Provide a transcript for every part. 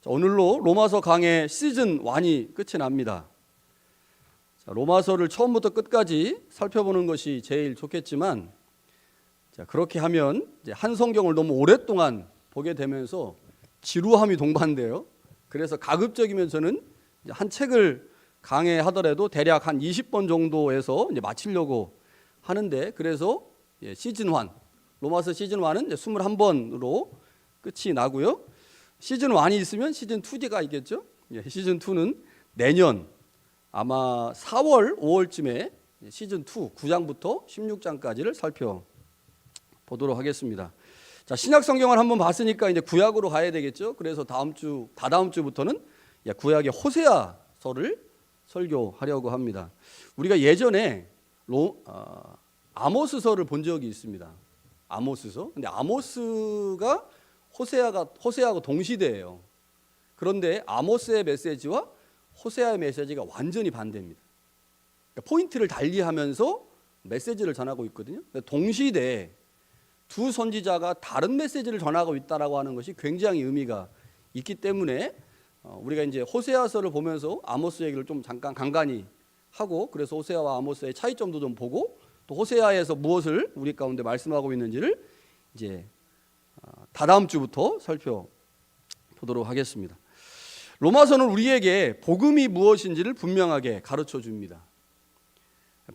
자, 오늘로 로마서 강의 시즌 1이 끝이 납니다. 자, 로마서를 처음부터 끝까지 살펴보는 것이 제일 좋겠지만, 자, 그렇게 하면 이제 한 성경을 너무 오랫동안 보게 되면서 지루함이 동반돼요. 그래서 가급적이면 이제 한 책을 강해하더라도 대략 한 20번 정도에서 이제 마치려고 하는데, 그래서 시즌 1, 로마서 시즌 1은 이제 21번으로 끝이 나고요. 시즌 1이 있으면 시즌 2가 있겠죠. 시즌 2는 내년 아마 4월, 5월쯤에 시즌 2 9장부터 16장까지를 살펴보도록 하겠습니다. 자, 신약 성경을 한번 봤으니까 이제 구약으로 가야 되겠죠. 그래서 다다음 주부터는 구약의 호세아서를 설교하려고 합니다. 우리가 예전에 아모스서를 본 적이 있습니다. 아모스서. 근데 아모스가 호세아하고 동시대예요. 그런데 아모스의 메시지와 호세아의 메시지가 완전히 반대입니다. 그러니까 포인트를 달리하면서 메시지를 전하고 있거든요. 동시대에 두 선지자가 다른 메시지를 전하고 있다라고 하는 것이 굉장히 의미가 있기 때문에 우리가 이제 호세아서를 보면서 아모스 얘기를 좀 잠깐 간간히 하고, 그래서 호세아와 아모스의 차이점도 좀 보고, 또 호세아에서 무엇을 우리 가운데 말씀하고 있는지를 이제 다다음 주부터 살펴보도록 하겠습니다. 로마서는 우리에게 복음이 무엇인지를 분명하게 가르쳐 줍니다.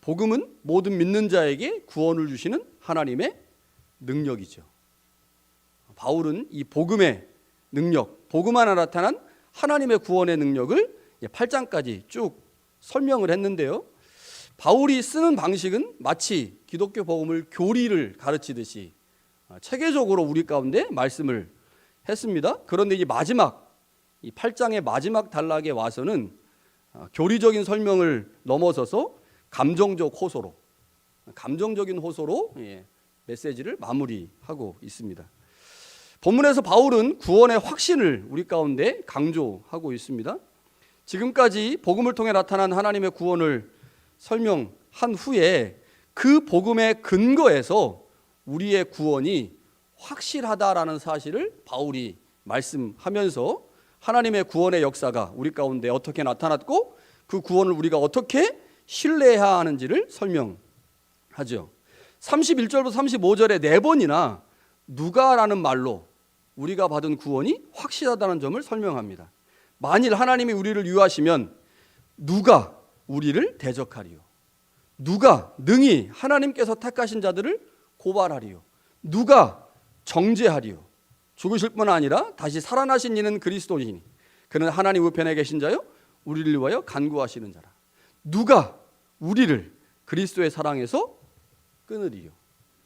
복음은 모든 믿는 자에게 구원을 주시는 하나님의 능력이죠. 바울은 이 복음의 능력, 복음 안에 나타난 하나님의 구원의 능력을 8장까지 쭉 설명을 했는데요. 바울이 쓰는 방식은 마치 기독교 복음을 교리를 가르치듯이 체계적으로 우리 가운데 말씀을 했습니다. 그런데 이 8장의 마지막 단락에 와서는 교리적인 설명을 넘어서서 감정적인 호소로 메시지를 마무리하고 있습니다. 본문에서 바울은 구원의 확신을 우리 가운데 강조하고 있습니다. 지금까지 복음을 통해 나타난 하나님의 구원을 설명한 후에 그 복음의 근거에서 우리의 구원이 확실하다라는 사실을 바울이 말씀하면서 하나님의 구원의 역사가 우리 가운데 어떻게 나타났고 그 구원을 우리가 어떻게 신뢰해야 하는지를 설명하죠. 31절부터 35절에 4번이나 누가라는 말로 우리가 받은 구원이 확실하다는 점을 설명합니다. 만일 하나님이 우리를 유하시면 누가 우리를 대적하리요? 누가 능히 하나님께서 택하신 자들을 고발하리요? 누가 정죄하리요? 죽으실 뿐 아니라 다시 살아나신 이는 그리스도이니 그는 하나님 우편에 계신 자요 우리를 위하여 간구하시는 자라. 누가 우리를 그리스도의 사랑에서 끊으리요?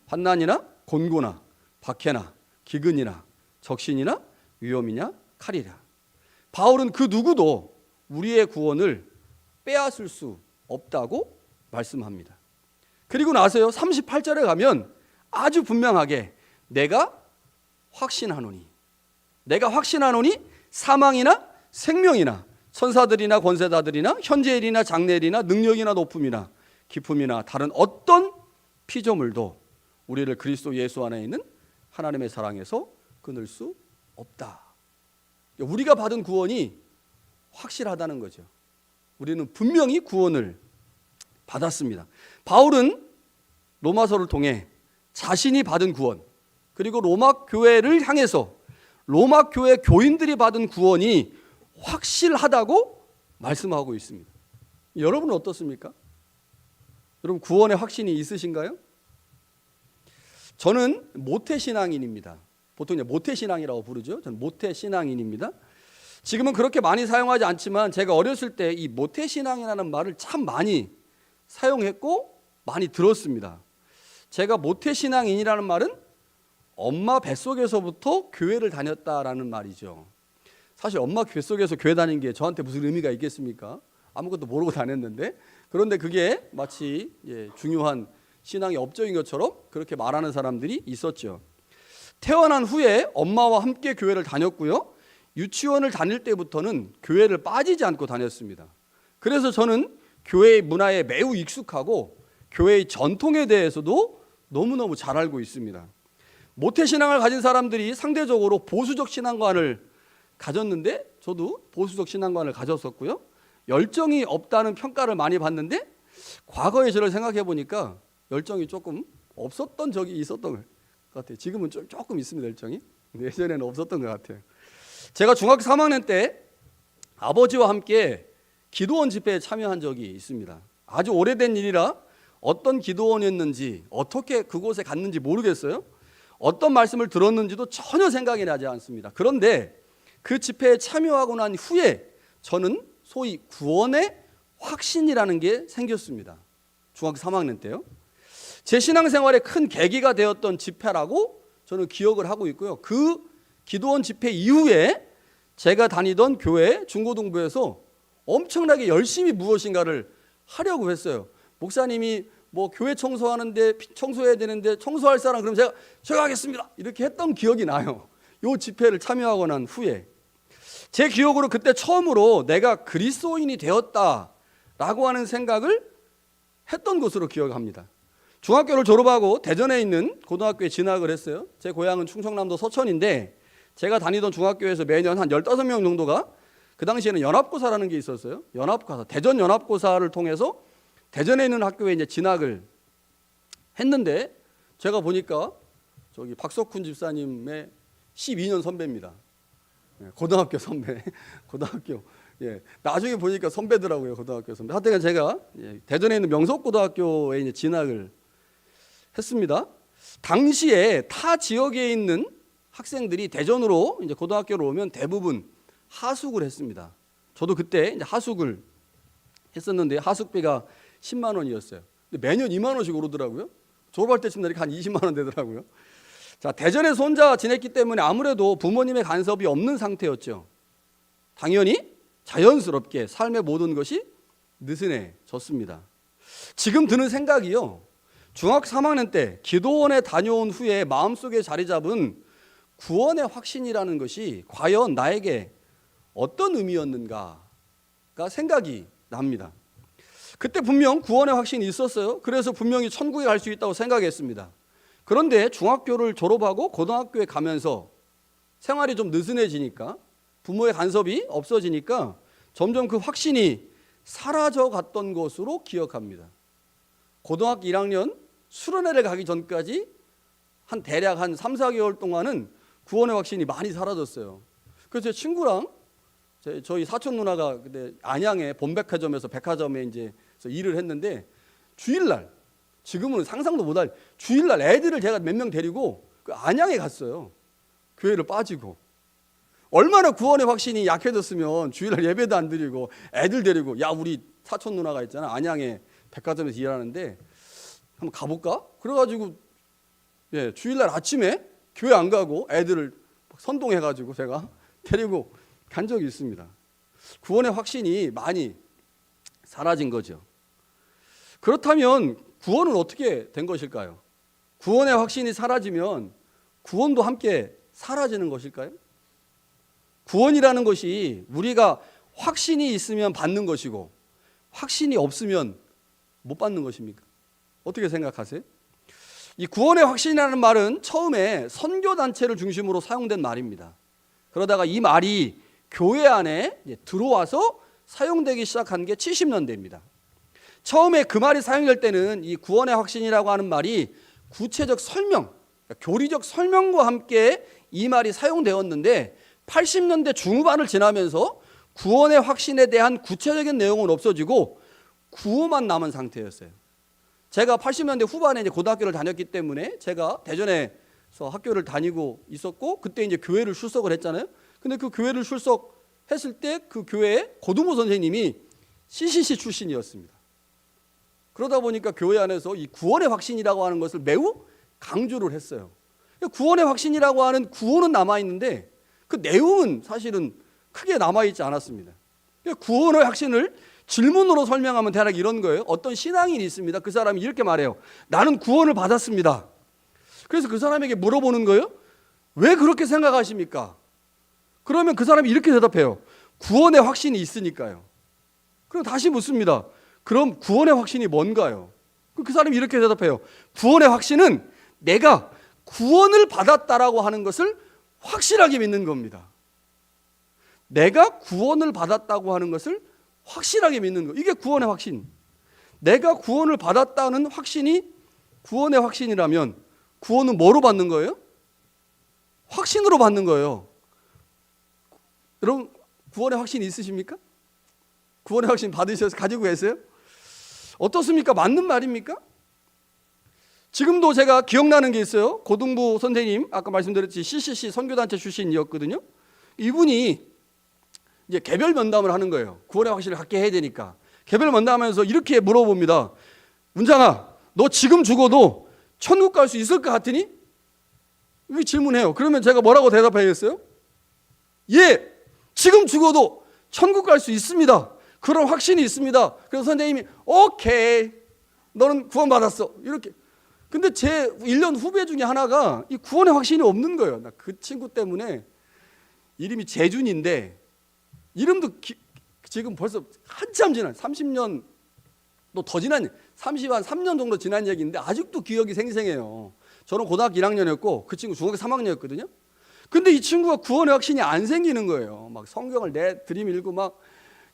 환난이나 곤고나 박해나 기근이나 적신이나 위험이냐 칼이랴. 바울은 그 누구도 우리의 구원을 빼앗을 수 없다고 말씀합니다. 그리고 나서요 38절에 가면 아주 분명하게 내가 확신하노니 사망이나 생명이나 천사들이나 권세자들이나 현재일이나 장래일이나 능력이나 높음이나 깊음이나 다른 어떤 피조물도 우리를 그리스도 예수 안에 있는 하나님의 사랑에서 끊을 수 없다. 우리가 받은 구원이 확실하다는 거죠. 우리는 분명히 구원을 받았습니다. 바울은 로마서를 통해 자신이 받은 구원, 그리고 로마 교회를 향해서 로마 교회 교인들이 받은 구원이 확실하다고 말씀하고 있습니다. 여러분은 어떻습니까? 여러분 구원의 확신이 있으신가요? 저는 모태신앙인입니다. 보통 모태신앙이라고 부르죠. 저는 모태신앙인입니다. 지금은 그렇게 많이 사용하지 않지만 제가 어렸을 때 이 모태신앙이라는 말을 참 많이 사용했고 많이 들었습니다. 제가 모태신앙인이라는 말은 엄마 뱃속에서부터 교회를 다녔다라는 말이죠. 사실 엄마 뱃속에서 교회 다닌 게 저한테 무슨 의미가 있겠습니까? 아무것도 모르고 다녔는데, 그런데 그게 마치 중요한 신앙의 업적인 것처럼 그렇게 말하는 사람들이 있었죠. 태어난 후에 엄마와 함께 교회를 다녔고요. 유치원을 다닐 때부터는 교회를 빠지지 않고 다녔습니다. 그래서 저는 교회의 문화에 매우 익숙하고 교회의 전통에 대해서도 너무너무 잘 알고 있습니다. 모태신앙을 가진 사람들이 상대적으로 보수적 신앙관을 가졌는데 저도 보수적 신앙관을 가졌었고요. 열정이 없다는 평가를 많이 받는데 과거의 저를 생각해 보니까 열정이 조금 없었던 적이 있었던 것 같아요. 지금은 조금 있습니다, 열정이. 근데 예전에는 없었던 것 같아요. 제가 중학교 3학년 때 아버지와 함께 기도원 집회에 참여한 적이 있습니다. 아주 오래된 일이라 어떤 기도원이었는지 어떻게 그곳에 갔는지 모르겠어요. 어떤 말씀을 들었는지도 전혀 생각이 나지 않습니다. 그런데 그 집회에 참여하고 난 후에 저는 소위 구원의 확신이라는 게 생겼습니다. 중학교 3학년 때요. 제 신앙생활에 큰 계기가 되었던 집회라고 저는 기억을 하고 있고요. 그 기도원 집회 이후에 제가 다니던 교회 중고등부에서 엄청나게 열심히 무엇인가를 하려고 했어요. 목사님이 뭐 교회 청소하는데 청소해야 되는데 청소할 사람 그럼 제가 하겠습니다. 이렇게 했던 기억이 나요. 요 집회를 참여하고 난 후에 제 기억으로 그때 처음으로 내가 그리스도인이 되었다라고 하는 생각을 했던 것으로 기억합니다. 중학교를 졸업하고 대전에 있는 고등학교에 진학을 했어요. 제 고향은 충청남도 서천인데 제가 다니던 중학교에서 매년 한 15명 정도가 그 당시에는 연합고사라는 게 있었어요. 연합고사, 대전 연합고사를 통해서 대전에 있는 학교에 이제 진학을 했는데 제가 보니까 저기 박석훈 집사님의 12년 선배입니다. 고등학교 선배, 고등학교. 예, 나중에 보니까 선배더라고요, 고등학교 선배. 하여튼 제가 대전에 있는 명석고등학교에 이제 진학을 했습니다. 당시에 타 지역에 있는 학생들이 대전으로 이제 고등학교로 오면 대부분 하숙을 했습니다. 저도 그때 이제 하숙을 했었는데 하숙비가 10만 원이었어요. 근데 매년 2만 원씩 오르더라고요. 졸업할 때쯤 되니까 한 20만 원 되더라고요. 자, 대전에서 혼자 지냈기 때문에 아무래도 부모님의 간섭이 없는 상태였죠. 당연히 자연스럽게 삶의 모든 것이 느슨해졌습니다. 지금 드는 생각이요. 중학교 3학년 때 기도원에 다녀온 후에 마음속에 자리 잡은 구원의 확신이라는 것이 과연 나에게 어떤 의미였는가가 생각이 납니다. 그때 분명 구원의 확신이 있었어요. 그래서 분명히 천국에 갈 수 있다고 생각했습니다. 그런데 중학교를 졸업하고 고등학교에 가면서 생활이 좀 느슨해지니까 부모의 간섭이 없어지니까 점점 그 확신이 사라져 갔던 것으로 기억합니다. 고등학교 1학년 수련회를 가기 전까지 대략 한 3, 4개월 동안은 구원의 확신이 많이 사라졌어요. 그래서 제 친구랑 저희 사촌 누나가 그때 안양의 본백화점에서 백화점에 이제 일을 했는데 주일날, 지금은 상상도 못할 주일날 애들을 제가 몇 명 데리고 그 안양에 갔어요. 교회를 빠지고. 얼마나 구원의 확신이 약해졌으면 주일날 예배도 안 드리고 애들 데리고 야 우리 사촌 누나가 있잖아. 안양에 백화점에서 일하는데 한번 가볼까? 그래가지고 주일날 아침에 교회 안 가고 애들을 선동해가지고 제가 데리고 간 적이 있습니다. 구원의 확신이 많이 사라진 거죠. 그렇다면 구원은 어떻게 된 것일까요? 구원의 확신이 사라지면 구원도 함께 사라지는 것일까요? 구원이라는 것이 우리가 확신이 있으면 받는 것이고 확신이 없으면 못 받는 것입니까? 어떻게 생각하세요? 이 구원의 확신이라는 말은 처음에 선교단체를 중심으로 사용된 말입니다. 그러다가 이 말이 교회 안에 들어와서 사용되기 시작한 게 70년대입니다. 처음에 그 말이 사용될 때는 이 구원의 확신이라고 하는 말이 구체적 설명, 교리적 설명과 함께 이 말이 사용되었는데 80년대 중후반을 지나면서 구원의 확신에 대한 구체적인 내용은 없어지고 구호만 남은 상태였어요. 제가 80년대 후반에 이제 고등학교를 다녔기 때문에 제가 대전에서 학교를 다니고 있었고 그때 이제 교회를 출석을 했잖아요. 근데 그 교회를 출석했을 때 그 교회의 고등부 선생님이 CCC 출신이었습니다. 그러다 보니까 교회 안에서 이 구원의 확신이라고 하는 것을 매우 강조를 했어요. 구원의 확신이라고 하는 구호는 남아있는데 그 내용은 사실은 크게 남아있지 않았습니다. 구원의 확신을 질문으로 설명하면 대략 이런 거예요. 어떤 신앙인이 있습니다. 그 사람이 이렇게 말해요. 나는 구원을 받았습니다. 그래서 그 사람에게 물어보는 거예요. 왜 그렇게 생각하십니까? 그러면 그 사람이 이렇게 대답해요. 구원의 확신이 있으니까요. 그럼 다시 묻습니다. 그럼 구원의 확신이 뭔가요? 그 사람이 이렇게 대답해요. 구원의 확신은 내가 구원을 받았다라고 하는 것을 확실하게 믿는 겁니다. 내가 구원을 받았다고 하는 것을 확실하게 믿는 거. 이게 구원의 확신. 내가 구원을 받았다는 확신이 구원의 확신이라면 구원은 뭐로 받는 거예요? 확신으로 받는 거예요. 여러분 구원의 확신이 있으십니까? 구원의 확신 받으셔서 가지고 계세요? 어떻습니까? 맞는 말입니까? 지금도 제가 기억나는 게 있어요. 고등부 선생님, 아까 말씀드렸지 CCC 선교단체 출신이었거든요. 이분이 이제 개별 면담을 하는 거예요. 구원의 확신을 갖게 해야 되니까. 개별 면담하면서 이렇게 물어봅니다. 문장아, 너 지금 죽어도 천국 갈 수 있을 것 같으니? 이렇게 질문해요. 그러면 제가 뭐라고 대답하겠어요? 예, 지금 죽어도 천국 갈 수 있습니다. 그런 확신이 있습니다. 그래서 선생님이 오케이, 너는 구원 받았어. 이렇게. 근데 제 1년 후배 중에 하나가 이 구원의 확신이 없는 거예요. 나 그 친구 때문에 이름이 재준인데 이름도 지금 벌써 한참 지난 30년 또 더 지난 3년 정도 지난 얘기인데 아직도 기억이 생생해요. 저는 고등학교 1학년이었고 그 친구 중학교 3학년이었거든요. 근데 이 친구가 구원의 확신이 안 생기는 거예요. 막 성경을 들이밀고 막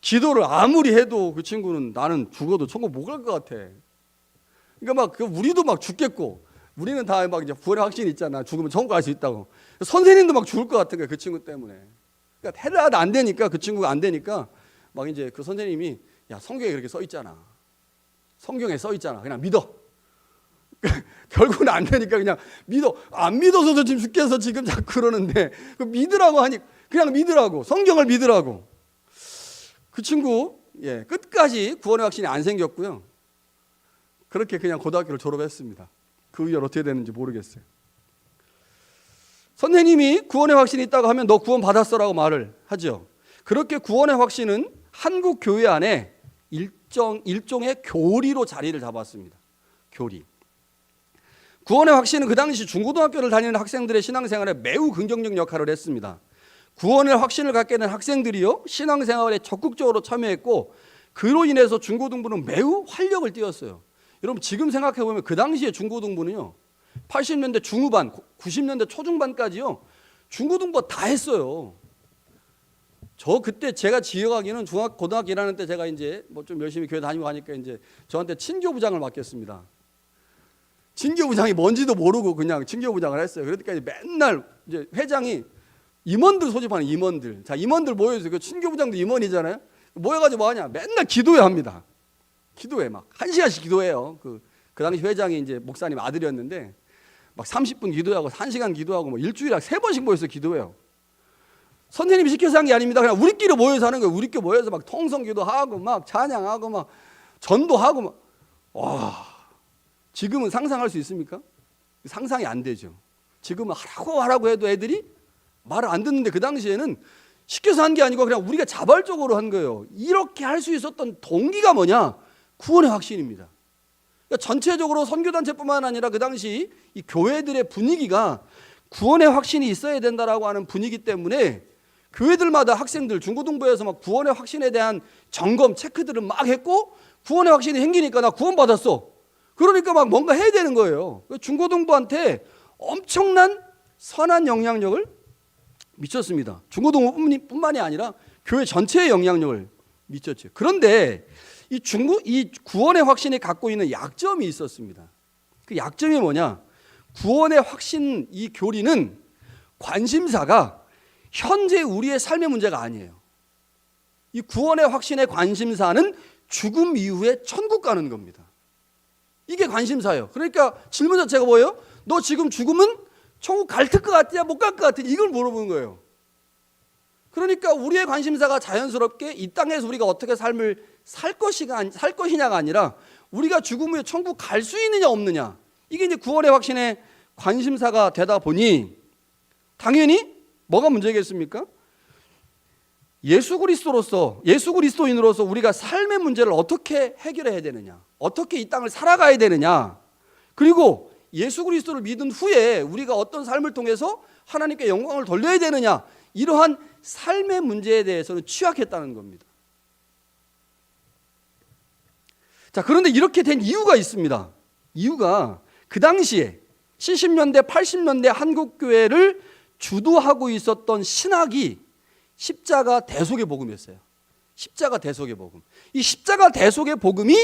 기도를 아무리 해도 그 친구는 나는 죽어도 천국 못 갈 것 같아. 그러니까 막 우리도 막 죽겠고 우리는 다 막 이제 구원의 확신이 있잖아. 죽으면 천국 갈 수 있다고. 선생님도 막 죽을 것 같은 거야 그 친구 때문에. 그러니까 해라도 안 되니까 그 친구가 안 되니까 막 이제 그 선생님이 야 성경에 그렇게 써 있잖아. 성경에 써 있잖아. 그냥 믿어. 결국은 안 되니까 그냥 믿어. 안 믿어서도 지금 죽겠어 지금 자꾸 그러는데 그 믿으라고 하니 그냥 믿으라고. 성경을 믿으라고. 그 친구 끝까지 구원의 확신이 안 생겼고요. 그렇게 그냥 고등학교를 졸업했습니다. 그 이후로 어떻게 됐는지 모르겠어요. 선생님이 구원의 확신이 있다고 하면 너 구원 받았어라고 말을 하죠. 그렇게 구원의 확신은 한국 교회 안에 일종의 교리로 자리를 잡았습니다. 교리. 구원의 확신은 그 당시 중고등학교를 다니는 학생들의 신앙생활에 매우 긍정적 역할을 했습니다. 구원의 확신을 갖게 된 학생들이요 신앙생활에 적극적으로 참여했고 그로 인해서 중고등부는 매우 활력을 띄웠어요. 여러분 지금 생각해 보면 그 당시에 중고등부는요 80년대 중후반, 90년대 초중반까지요 중고등부 다 했어요. 저 그때 제가 기억하기는 고등학교 1학년 때 제가 이제 뭐 좀 열심히 교회 다니고 하니까 이제 저한테 친교부장을 맡겼습니다. 친교부장이 뭔지도 모르고 그냥 친교부장을 했어요. 그러니까 맨날 이제 회장이 임원들 소집하는 임원들. 자, 임원들 모여서 그 친교부장도 임원이잖아요. 모여가지고 뭐 하냐? 맨날 기도회 합니다. 기도회 막 1시간씩 기도해요. 그 당시 회장이 이제 목사님 아들이었는데 막 30분 기도하고 1시간 기도하고 뭐 일주일에 3번씩 모여서 기도해요. 선생님이 시켜서 한 게 아닙니다. 그냥 우리끼리 모여서 하는 거예요. 우리끼리 모여서 막 통성기도 하고 막 찬양하고 막 전도하고 막 와. 지금은 상상할 수 있습니까? 상상이 안 되죠. 지금은 하라고 해도 애들이 말을 안 듣는데 그 당시에는 시켜서 한 게 아니고 그냥 우리가 자발적으로 한 거예요. 이렇게 할 수 있었던 동기가 뭐냐? 구원의 확신입니다. 그러니까 전체적으로 선교단체뿐만 아니라 그 당시 이 교회들의 분위기가 구원의 확신이 있어야 된다라고 하는 분위기 때문에 교회들마다 학생들 중고등부에서 막 구원의 확신에 대한 점검 체크들을 막 했고 구원의 확신이 생기니까 나 구원 받았어. 그러니까 막 뭔가 해야 되는 거예요. 중고등부한테 엄청난 선한 영향력을 미쳤습니다. 중고등부뿐만이 아니라 교회 전체의 영향력을 미쳤죠. 그런데 이 구원의 확신이 갖고 있는 약점이 있었습니다. 그 약점이 뭐냐? 구원의 확신 이 교리는 관심사가 현재 우리의 삶의 문제가 아니에요. 이 구원의 확신의 관심사는 죽음 이후에 천국 가는 겁니다. 이게 관심사예요. 그러니까 질문 자체가 뭐예요? 너 지금 죽으면 천국 갈 것 같냐 못 갈 것 같냐 이걸 물어보는 거예요. 그러니까 우리의 관심사가 자연스럽게 이 땅에서 우리가 어떻게 삶을 살 것이냐가 아니라 우리가 죽음 후에 천국 갈 수 있느냐 없느냐 이게 이제 구원의 확신의 관심사가 되다 보니 당연히 뭐가 문제겠습니까? 예수 그리스도인으로서 우리가 삶의 문제를 어떻게 해결해야 되느냐, 어떻게 이 땅을 살아가야 되느냐, 그리고 예수 그리스도를 믿은 후에 우리가 어떤 삶을 통해서 하나님께 영광을 돌려야 되느냐, 이러한 삶의 문제에 대해서는 취약했다는 겁니다. 자, 그런데 이렇게 된 이유가 있습니다. 이유가 그 당시에 70년대, 80년대 한국교회를 주도하고 있었던 신학이 십자가 대속의 복음이었어요. 십자가 대속의 복음. 이 십자가 대속의 복음이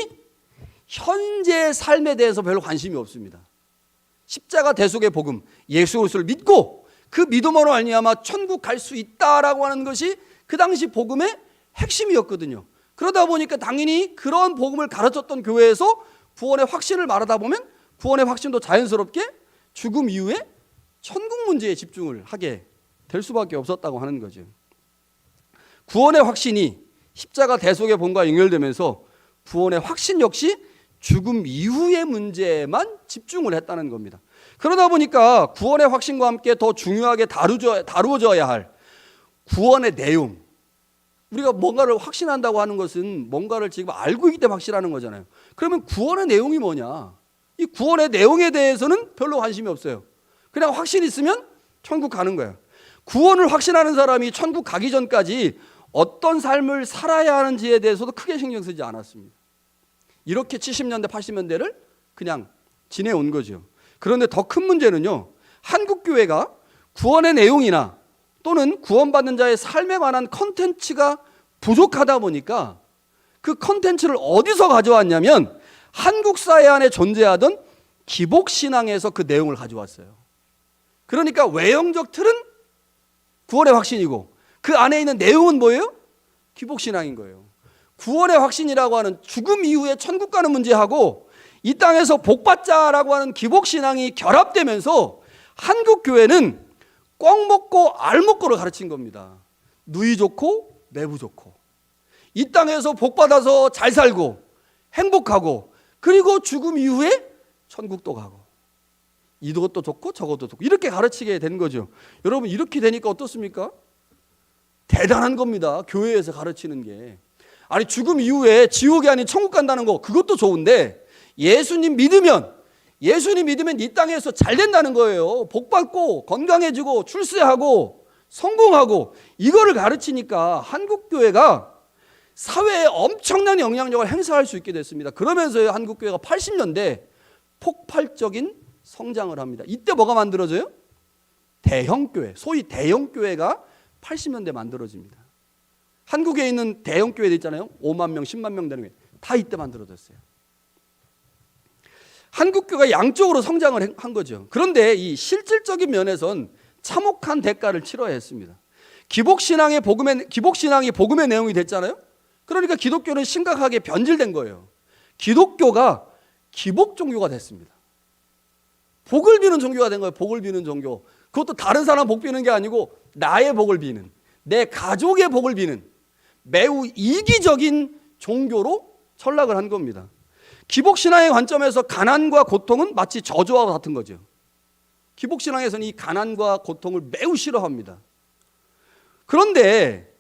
현재 삶에 대해서 별로 관심이 없습니다. 십자가 대속의 복음, 예수 그리스도를 믿고 그 믿음으로 말미암아 천국 갈 수 있다라고 하는 것이 그 당시 복음의 핵심이었거든요. 그러다 보니까 당연히 그런 복음을 가르쳤던 교회에서 구원의 확신을 말하다 보면 구원의 확신도 자연스럽게 죽음 이후에 천국 문제에 집중을 하게 될 수밖에 없었다고 하는 거죠. 구원의 확신이 십자가 대속의 복음과 연결되면서 구원의 확신 역시 죽음 이후의 문제에만 집중을 했다는 겁니다. 그러다 보니까 구원의 확신과 함께 더 중요하게 다루어져야 할 구원의 내용, 우리가 뭔가를 확신한다고 하는 것은 뭔가를 지금 알고 있기 때문에 확신하는 거잖아요. 그러면 구원의 내용이 뭐냐? 이 구원의 내용에 대해서는 별로 관심이 없어요. 그냥 확신 있으면 천국 가는 거예요. 구원을 확신하는 사람이 천국 가기 전까지 어떤 삶을 살아야 하는지에 대해서도 크게 신경 쓰지 않았습니다. 이렇게 70년대 80년대를 그냥 지내온 거죠. 그런데 더 큰 문제는요, 한국교회가 구원의 내용이나 또는 구원받는 자의 삶에 관한 컨텐츠가 부족하다 보니까 그 컨텐츠를 어디서 가져왔냐면 한국 사회 안에 존재하던 기복신앙에서 그 내용을 가져왔어요. 그러니까 외형적 틀은 구원의 확신이고 그 안에 있는 내용은 뭐예요? 기복신앙인 거예요. 구원의 확신이라고 하는 죽음 이후에 천국 가는 문제하고 이 땅에서 복받자라고 하는 기복신앙이 결합되면서 한국교회는 꽉 먹고 알 먹고를 가르친 겁니다. 누이 좋고 내부 좋고 이 땅에서 복받아서 잘 살고 행복하고 그리고 죽음 이후에 천국도 가고 이것도 좋고 저것도 좋고 이렇게 가르치게 된 거죠. 여러분 이렇게 되니까 어떻습니까? 대단한 겁니다. 교회에서 가르치는 게. 아니 죽음 이후에 지옥이 아닌 천국 간다는 거 그것도 좋은데 예수님 믿으면 이 땅에서 잘 된다는 거예요. 복 받고 건강해지고 출세하고 성공하고 이거를 가르치니까 한국교회가 사회에 엄청난 영향력을 행사할 수 있게 됐습니다. 그러면서 한국교회가 80년대 폭발적인 성장을 합니다. 이때 뭐가 만들어져요? 대형교회, 소위 대형교회가 80년대 만들어집니다. 한국에 있는 대형교회들 있잖아요. 5만 명, 10만 명 되는 게 다 이때 만들어졌어요. 한국교회가 양쪽으로 성장을 한 거죠. 그런데 이 실질적인 면에선 참혹한 대가를 치러야 했습니다. 기복신앙이 복음의 내용이 됐잖아요. 그러니까 기독교는 심각하게 변질된 거예요. 기독교가 기복 종교가 됐습니다. 복을 비는 종교가 된 거예요. 복을 비는 종교. 그것도 다른 사람 복 비는 게 아니고 나의 복을 비는, 내 가족의 복을 비는 매우 이기적인 종교로 전락을 한 겁니다. 기복신앙의 관점에서 가난과 고통은 마치 저주와 같은 거죠. 기복신앙에서는 이 가난과 고통을 매우 싫어합니다. 그런데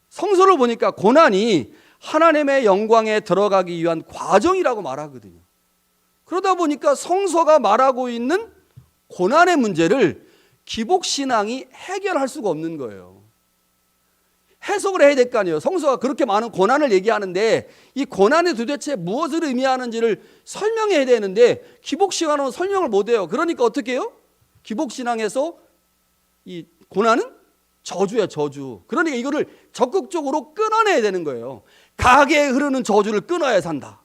성서를 보니까 고난이 하나님의 영광에 들어가기 위한 과정이라고 말하거든요. 그러다 보니까 성서가 말하고 있는 고난의 문제를 기복신앙이 해결할 수가 없는 거예요. 해석을 해야 될 거 아니에요. 성서가 그렇게 많은 고난을 얘기하는데 이 고난이 도대체 무엇을 의미하는지를 설명해야 되는데 기복신앙은 설명을 못해요. 그러니까 어떻게 해요? 기복신앙에서 이 고난은 저주야, 저주. 그러니까 이거를 적극적으로 끊어내야 되는 거예요. 강하게 흐르는 저주를 끊어야 산다.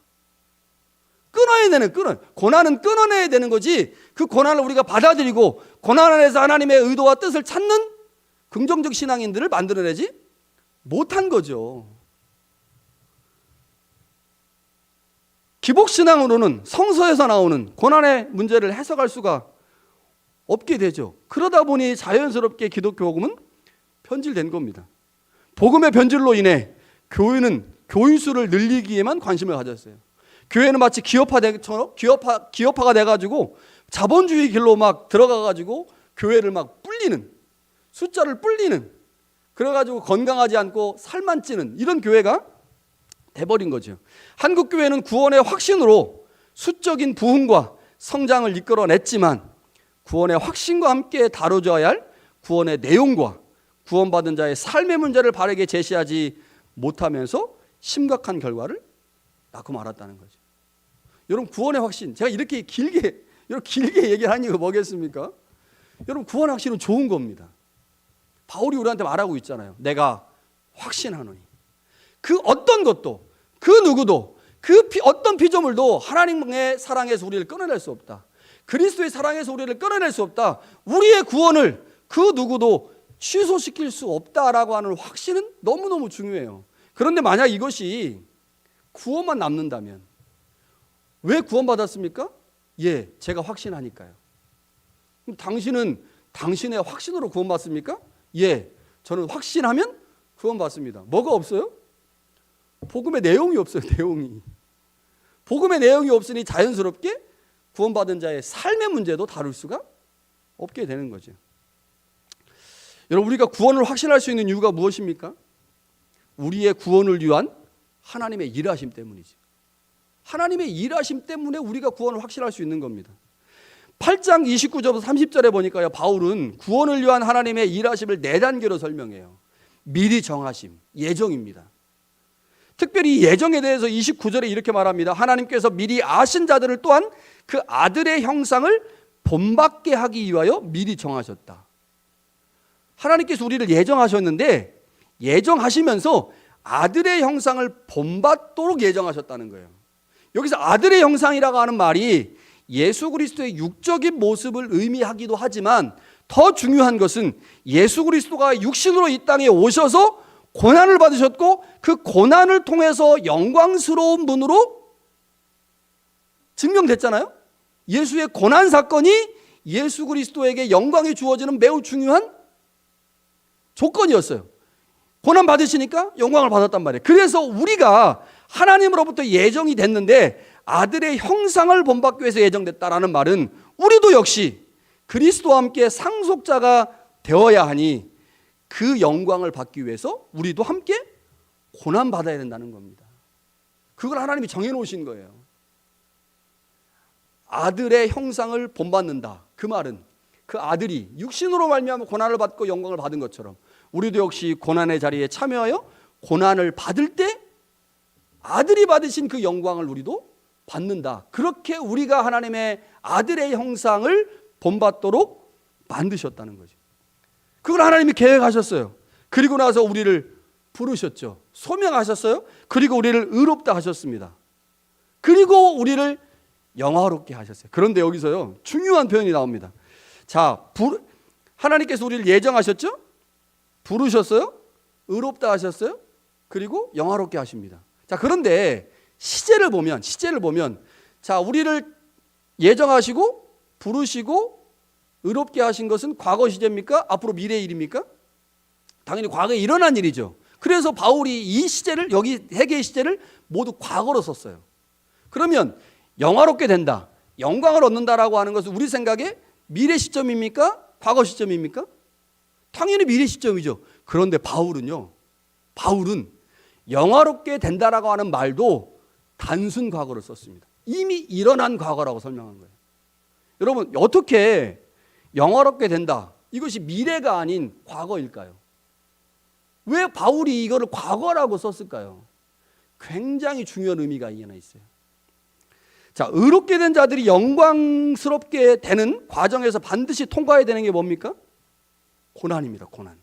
고난은 끊어내야 되는 거지. 그 고난을 우리가 받아들이고 고난 안에서 하나님의 의도와 뜻을 찾는 긍정적 신앙인들을 만들어내지 못한 거죠. 기복신앙으로는 성서에서 나오는 고난의 문제를 해석할 수가 없게 되죠. 그러다 보니 자연스럽게 기독교 복음은 변질된 겁니다. 복음의 변질로 인해 교회는 교인 수를 늘리기에만 관심을 가졌어요. 교회는 마치 기업화가 돼가지고 자본주의 길로 막 들어가가지고 교회를 막 숫자를 불리는 그래가지고 건강하지 않고 살만 찌는 이런 교회가 돼버린 거죠. 한국 교회는 구원의 확신으로 수적인 부흥과 성장을 이끌어냈지만 구원의 확신과 함께 다뤄져야 할 구원의 내용과 구원받은 자의 삶의 문제를 바르게 제시하지 못하면서 심각한 결과를 낳고 말았다는 거죠. 여러분 구원의 확신, 제가 이렇게 길게 얘기를 하는 이유가 뭐겠습니까? 여러분 구원의 확신은 좋은 겁니다. 바울이 우리한테 말하고 있잖아요. 내가 확신하노니. 그 어떤 것도, 그 누구도, 어떤 피조물도 하나님의 사랑에서 우리를 끊어낼 수 없다. 그리스도의 사랑에서 우리를 끊어낼 수 없다. 우리의 구원을 그 누구도 취소시킬 수 없다라고 하는 확신은 너무너무 중요해요. 그런데 만약 이것이 구원만 남는다면, 왜 구원받았습니까? 예, 제가 확신하니까요. 그럼 당신은 당신의 확신으로 구원받습니까? 예, 저는 확신하면 구원받습니다. 뭐가 없어요? 복음의 내용이 없어요. 내용이. 복음의 내용이 없으니 자연스럽게 구원받은 자의 삶의 문제도 다룰 수가 없게 되는 거죠. 여러분, 우리가 구원을 확신할 수 있는 이유가 무엇입니까? 우리의 구원을 위한 하나님의 일하심 때문이죠. 하나님의 일하심 때문에 우리가 구원을 확신할 수 있는 겁니다. 8장 29절부터 30절에 보니까요, 바울은 구원을 위한 하나님의 일하심을 4단계로 설명해요. 미리 정하심, 예정입니다. 특별히 예정에 대해서 29절에 이렇게 말합니다. 하나님께서 미리 아신 자들을 또한 그 아들의 형상을 본받게 하기 위하여 미리 정하셨다. 하나님께서 우리를 예정하셨는데, 예정하시면서 아들의 형상을 본받도록 예정하셨다는 거예요. 여기서 아들의 형상이라고 하는 말이 예수 그리스도의 육적인 모습을 의미하기도 하지만, 더 중요한 것은 예수 그리스도가 육신으로 이 땅에 오셔서 고난을 받으셨고, 그 고난을 통해서 영광스러운 분으로 증명됐잖아요. 예수의 고난 사건이 예수 그리스도에게 영광이 주어지는 매우 중요한 조건이었어요. 고난 받으시니까 영광을 받았단 말이에요. 그래서 우리가 하나님으로부터 예정이 됐는데 아들의 형상을 본받기 위해서 예정됐다라는 말은, 우리도 역시 그리스도와 함께 상속자가 되어야 하니 그 영광을 받기 위해서 우리도 함께 고난 받아야 된다는 겁니다. 그걸 하나님이 정해놓으신 거예요. 아들의 형상을 본받는다. 그 말은 그 아들이 육신으로 말미암아 고난을 받고 영광을 받은 것처럼 우리도 역시 고난의 자리에 참여하여 고난을 받을 때 아들이 받으신 그 영광을 우리도 받는다. 그렇게 우리가 하나님의 아들의 형상을 본받도록 만드셨다는 거죠. 그걸 하나님이 계획하셨어요. 그리고 나서 우리를 부르셨죠. 소명하셨어요. 그리고 우리를 의롭다 하셨습니다. 그리고 우리를 영화롭게 하셨어요. 그런데 여기서요, 중요한 표현이 나옵니다. 자, 하나님께서 우리를 예정하셨죠? 부르셨어요? 의롭다 하셨어요? 그리고 영화롭게 하십니다. 자, 그런데 시제를 보면 자, 우리를 예정하시고 부르시고 의롭게 하신 것은 과거 시제입니까? 앞으로 미래의 일입니까? 당연히 과거에 일어난 일이죠. 그래서 바울이 이 시제를, 여기 3개의 시제를 모두 과거로 썼어요. 그러면 영화롭게 된다, 영광을 얻는다라고 하는 것은 우리 생각에 미래 시점입니까? 과거 시점입니까? 당연히 미래 시점이죠. 그런데 바울은 영화롭게 된다라고 하는 말도 단순 과거를 썼습니다. 이미 일어난 과거라고 설명한 거예요. 여러분, 어떻게 영화롭게 된다, 이것이 미래가 아닌 과거일까요? 왜 바울이 이거를 과거라고 썼을까요? 굉장히 중요한 의미가 이 안에 있어요. 자, 의롭게 된 자들이 영광스럽게 되는 과정에서 반드시 통과해야 되는 게 뭡니까? 고난입니다. 고난.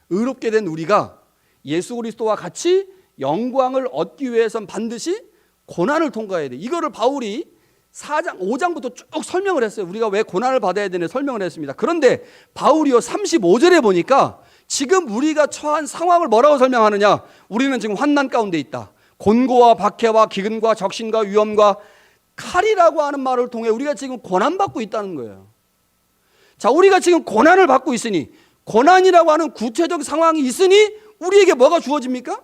의롭게 된 우리가 예수 그리스도와 같이 영광을 얻기 위해선 반드시 고난을 통과해야 돼. 이거를 바울이 4장, 5장부터 쭉 설명을 했어요. 우리가 왜 고난을 받아야 되는 설명을 했습니다. 그런데 바울이요 35절에 보니까 지금 우리가 처한 상황을 뭐라고 설명하느냐? 우리는 지금 환난 가운데 있다. 곤고와 박해와 기근과 적신과 위험과 칼이라고 하는 말을 통해 우리가 지금 고난받고 있다는 거예요. 자, 우리가 지금 고난을 받고 있으니, 고난이라고 하는 구체적 상황이 있으니 우리에게 뭐가 주어집니까?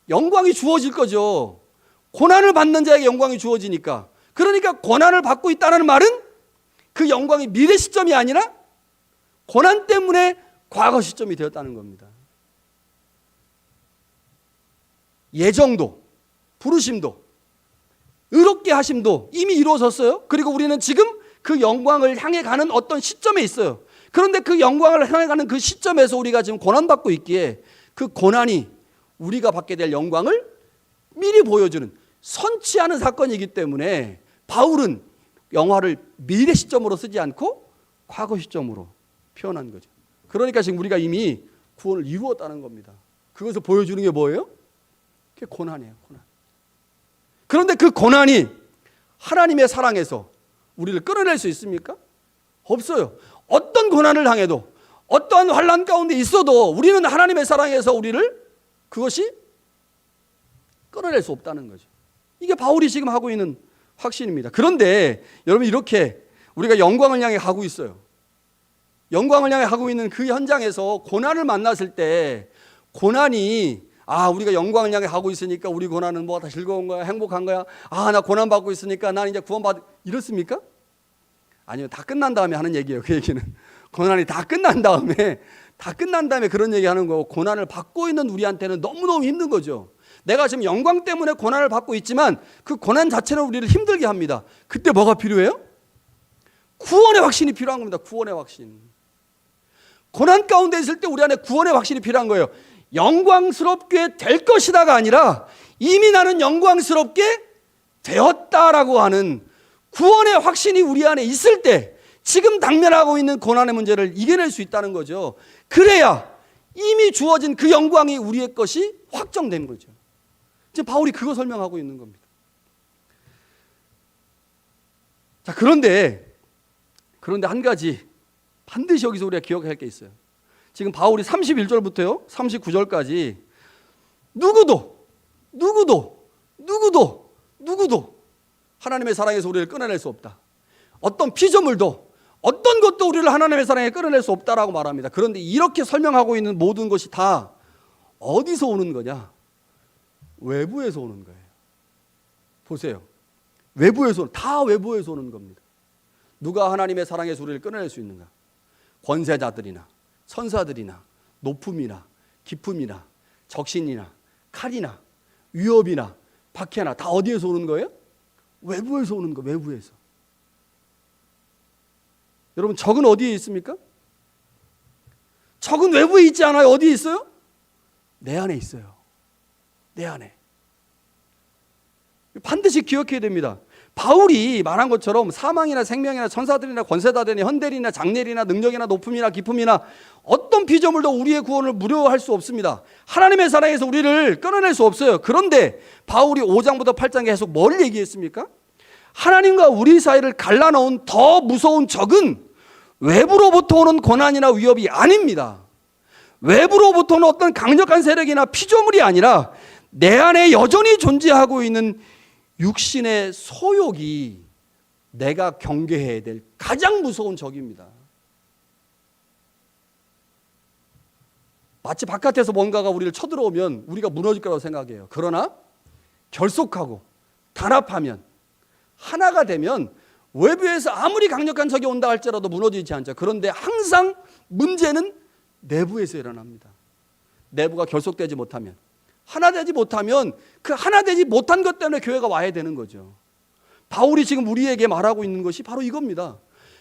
영광이 주어질 거죠. 고난을 받는 자에게 영광이 주어지니까. 그러니까 고난을 받고 있다는 말은 그 영광이 미래 시점이 아니라 고난 때문에 과거 시점이 되었다는 겁니다. 예정도, 부르심도, 의롭게 하심도 이미 이루어졌어요. 그리고 우리는 지금 그 영광을 향해 가는 어떤 시점에 있어요. 그런데 그 영광을 향해 가는 그 시점에서 우리가 지금 고난받고 있기에 그 고난이 우리가 받게 될 영광을 미리 보여주는 선취하는 사건이기 때문에 바울은 영화를 미래 시점으로 쓰지 않고 과거 시점으로 표현한 거죠. 그러니까 지금 우리가 이미 구원을 이루었다는 겁니다. 그것을 보여주는 게 뭐예요? 그게 고난이에요. 고난. 그런데 그 고난이 하나님의 사랑에서 우리를 끌어낼 수 있습니까? 없어요. 어떤 고난을 당해도, 어떠한 환난 가운데 있어도 우리는 하나님의 사랑에서 우리를 그것이 끌어낼 수 없다는 거죠. 이게 바울이 지금 하고 있는 확신입니다. 그런데 여러분, 이렇게 우리가 영광을 향해 가고 있어요. 영광을 향해 가고 있는 그 현장에서 고난을 만났을 때, 고난이 우리가 영광을 향해 가고 있으니까 우리 고난은 뭐가 다 즐거운 거야, 행복한 거야, 나 고난 받고 있으니까 난 이제 구원받, 이렇습니까? 아니요, 다 끝난 다음에 하는 얘기예요. 그 얘기는 고난이 다 끝난 다음에 그런 얘기 하는 거고, 고난을 받고 있는 우리한테는 너무너무 힘든 거죠. 내가 지금 영광 때문에 고난을 받고 있지만 그 고난 자체는 우리를 힘들게 합니다. 그때 뭐가 필요해요? 구원의 확신이 필요한 겁니다. 구원의 확신. 고난 가운데 있을 때 우리 안에 구원의 확신이 필요한 거예요. 영광스럽게 될 것이다가 아니라 이미 나는 영광스럽게 되었다라고 하는 구원의 확신이 우리 안에 있을 때 지금 당면하고 있는 고난의 문제를 이겨낼 수 있다는 거죠. 그래야 이미 주어진 그 영광이 우리의 것이 확정된 거죠. 지금 바울이 그거 설명하고 있는 겁니다. 자, 그런데 한 가지 반드시 여기서 우리가 기억할 게 있어요. 지금 바울이 31절부터요 39절까지 누구도 하나님의 사랑에서 우리를 끊어낼 수 없다. 어떤 피조물도 어떤 것도 우리를 하나님의 사랑에 끌어낼 수 없다라고 말합니다. 그런데 이렇게 설명하고 있는 모든 것이 다 어디서 오는 거냐? 외부에서 오는 거예요. 보세요. 다 외부에서 오는 겁니다. 누가 하나님의 사랑에서 우리를 끌어낼 수 있는가? 권세자들이나 천사들이나 높음이나 기품이나 적신이나 칼이나 위협이나 박해나 다 어디에서 오는 거예요? 외부에서 오는 거예요. 외부에서. 여러분, 적은 어디에 있습니까? 적은 외부에 있지 않아요. 어디에 있어요? 내 안에 있어요. 내 안에. 반드시 기억해야 됩니다. 바울이 말한 것처럼 사망이나 생명이나 천사들이나 권세자들이나 현대리나 장례리나 능력이나 높음이나 기품이나 어떤 피조물도 우리의 구원을 무료할 수 없습니다. 하나님의 사랑에서 우리를 끊어낼 수 없어요. 그런데 바울이 5장부터 8장에 계속 뭘 얘기했습니까? 하나님과 우리 사이를 갈라놓은 더 무서운 적은 외부로부터 오는 고난이나 위협이 아닙니다. 외부로부터 오는 어떤 강력한 세력이나 피조물이 아니라 내 안에 여전히 존재하고 있는 육신의 소욕이 내가 경계해야 될 가장 무서운 적입니다. 마치 바깥에서 뭔가가 우리를 쳐들어오면 우리가 무너질 거라고 생각해요. 그러나 결속하고 단합하면 하나가 되면 외부에서 아무리 강력한 적이 온다 할지라도 무너지지 않죠. 그런데 항상 문제는 내부에서 일어납니다. 내부가 결속되지 못하면, 하나 되지 못하면 그 하나 되지 못한 것 때문에 교회가 와야 되는 거죠. 바울이 지금 우리에게 말하고 있는 것이 바로 이겁니다.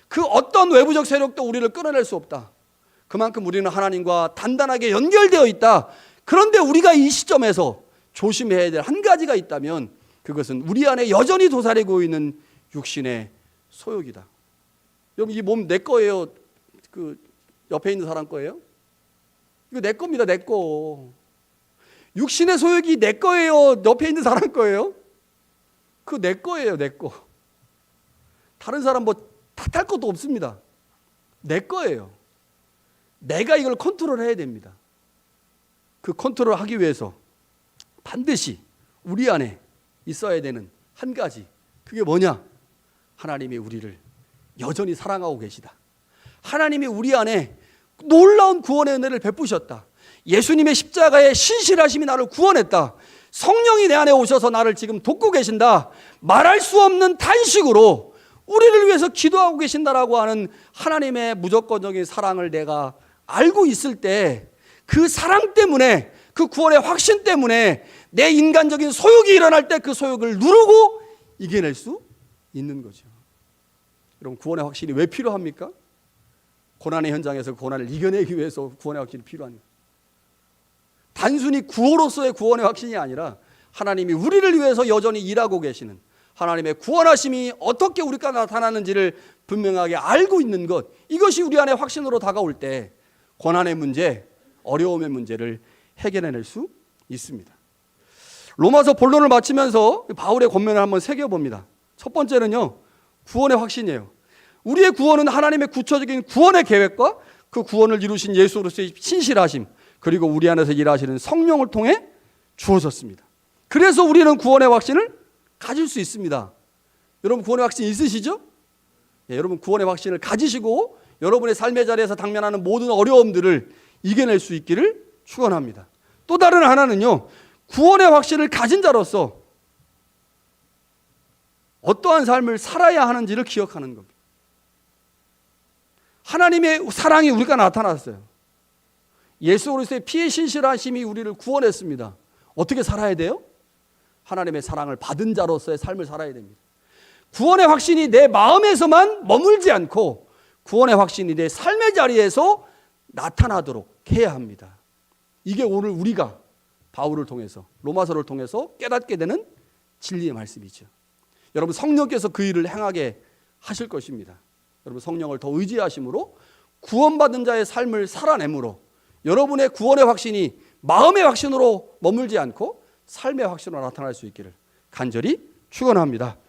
그 어떤 외부적 세력도 우리를 끌어낼 수 없다. 그만큼 우리는 하나님과 단단하게 연결되어 있다. 그런데 우리가 이 시점에서 조심해야 될 한 가지가 있다면 그것은 우리 안에 여전히 도사리고 있는 육신의 소욕이다. 여러분, 이 몸 내 거예요? 그 옆에 있는 사람 거예요? 이거 내 겁니다. 내 거. 육신의 소욕이 내 거예요? 옆에 있는 사람 거예요? 그거 내 거예요. 내 거. 다른 사람 뭐 탓할 것도 없습니다. 내 거예요. 내가 이걸 컨트롤해야 됩니다. 그 컨트롤 하기 위해서 반드시 우리 안에 있어야 되는 한 가지, 그게 뭐냐? 하나님이 우리를 여전히 사랑하고 계시다. 하나님이 우리 안에 놀라운 구원의 은혜를 베푸셨다. 예수님의 십자가의 신실하심이 나를 구원했다. 성령이 내 안에 오셔서 나를 지금 돕고 계신다. 말할 수 없는 탄식으로 우리를 위해서 기도하고 계신다라고 하는 하나님의 무조건적인 사랑을 내가 알고 있을 때, 그 사랑 때문에, 그 구원의 확신 때문에 내 인간적인 소욕이 일어날 때 그 소욕을 누르고 이겨낼 수 있는 거죠. 여러분, 구원의 확신이 왜 필요합니까? 고난의 현장에서 고난을 이겨내기 위해서 구원의 확신이 필요한 거예요. 단순히 구호로서의 구원의 확신이 아니라 하나님이 우리를 위해서 여전히 일하고 계시는 하나님의 구원하심이 어떻게 우리가 나타나는지를 분명하게 알고 있는 것, 이것이 우리 안에 확신으로 다가올 때 고난의 문제, 어려움의 문제를 해결해낼 수 있습니다. 로마서 본론을 마치면서 바울의 권면을 한번 새겨봅니다. 첫 번째는요, 구원의 확신이에요. 우리의 구원은 하나님의 구체적인 구원의 계획과 그 구원을 이루신 예수 그리스도의 신실하심, 그리고 우리 안에서 일하시는 성령을 통해 주어졌습니다. 그래서 우리는 구원의 확신을 가질 수 있습니다. 여러분 구원의 확신 있으시죠? 예, 여러분 구원의 확신을 가지시고 여러분의 삶의 자리에서 당면하는 모든 어려움들을 이겨낼 수 있기를 축원합니다. 또 다른 하나는요, 구원의 확신을 가진 자로서 어떠한 삶을 살아야 하는지를 기억하는 겁니다. 하나님의 사랑이 우리가 나타났어요. 예수 그리스도의 피의 신실하심이 우리를 구원했습니다. 어떻게 살아야 돼요? 하나님의 사랑을 받은 자로서의 삶을 살아야 됩니다. 구원의 확신이 내 마음에서만 머물지 않고 구원의 확신이 내 삶의 자리에서 나타나도록 해야 합니다. 이게 오늘 우리가 바울을 통해서 로마서를 통해서 깨닫게 되는 진리의 말씀이죠. 여러분 성령께서 그 일을 행하게 하실 것입니다. 여러분 성령을 더 의지하심으로 구원받은 자의 삶을 살아내므로 여러분의 구원의 확신이 마음의 확신으로 머물지 않고 삶의 확신으로 나타날 수 있기를 간절히 축원합니다.